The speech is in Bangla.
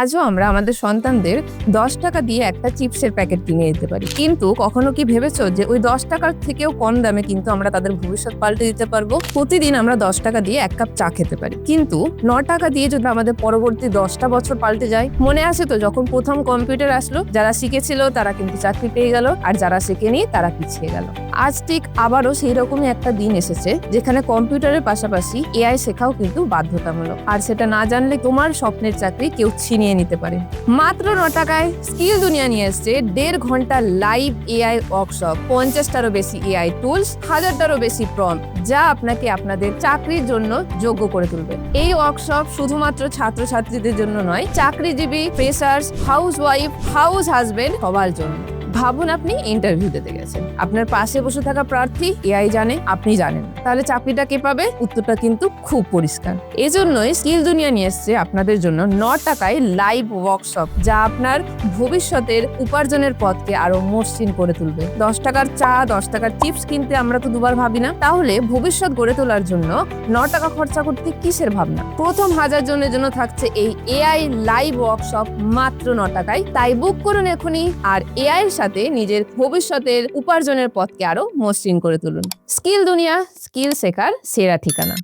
আজও আমরা আমাদের সন্তানদের 10 টাকা দিয়ে একটা চিপসের প্যাকেট কিনে দিতে পারি, কিন্তু কখনো কি ভেবেছো যে ওই 10 টাকার থেকেও কম দামে কিন্তু আমরা তাদের ভবিষ্যৎ পাল্টে দিতে পারবো। প্রতিদিন আমরা 10 টাকা দিয়ে 1 কাপ চা খেতে পারি, কিন্তু 9 টাকা দিয়ে যদি আমাদের পরবর্তী 10টা বছর পাল্টে যায়। মনে আছে তো যখন প্রথম কম্পিউটার আসলো, যারা শিখেছিল তারা কিন্তু চাকরি পেয়ে গেল, আর যারা শেখেনি তারা পিছিয়ে গেল। আজ ঠিক আবারও সেই রকমই একটা দিন এসেছে যেখানে কম্পিউটারের পাশাপাশি এআই শেখাও কিন্তু বাধ্যতামূলক, আর সেটা না জানলে তোমার স্বপ্নের চাকরি কেউ ছিনিয়ে নিতে পারে। মাত্র 9 টাকায় স্কিল দুনিয়া নিয়ে এসছে 1.5 ঘন্টা লাইভ এআই ওয়ার্কশপ, 50টারও বেশি এআই টুলস, 1000টারও বেশি প্রম্পট, যা আপনাকে আপনাদের চাকরির জন্য যোগ্য করে তুলবে। এই ওয়ার্কশপ শুধুমাত্র ছাত্রছাত্রীদের জন্য নয়, চাকরিজীবী, ফ্রেশার্স, হাউসওয়াইফ, হাউস হাজবেন্ড সবার জন্য। ভাবুন আপনি ইন্টারভিউ দিতে গেছেন, আপনার পাশে বসে থাকা প্রার্থী এআই জানে, আপনি জানেন, তাহলে চাকরিটা কে পাবে? উত্তরটা কিন্তু খুব পরিষ্কার। এজন্যই স্কিল দুনিয়া নিয়ে এসছে আপনাদের জন্য 9 টাকায় লাইভ ওয়ার্কশপ, যা আপনার ভবিষ্যতের উপার্জনের পথকে আরো মসৃণ করে তুলবে। 10 টাকার চা, 10 টাকার চিপস কিনতে আমরা তো দুবার ভাবি না, তাহলে ভবিষ্যৎ গড়ে তোলার জন্য 9 টাকা খরচা করতে কিসের ভাবনা? প্রথম 1000 জনের জন্য থাকছে এই এআই লাইভ ওয়ার্কশপ মাত্র 9 টাকায়। তাই বুক করুন এখনই, আর এআই সাথে নিজের ভবিষ্যতের উপার্জনের পথকে আরো মসৃণ করে তুলুন। স্কিল দুনিয়া, স্কিল শেখার সেরা ঠিকানা।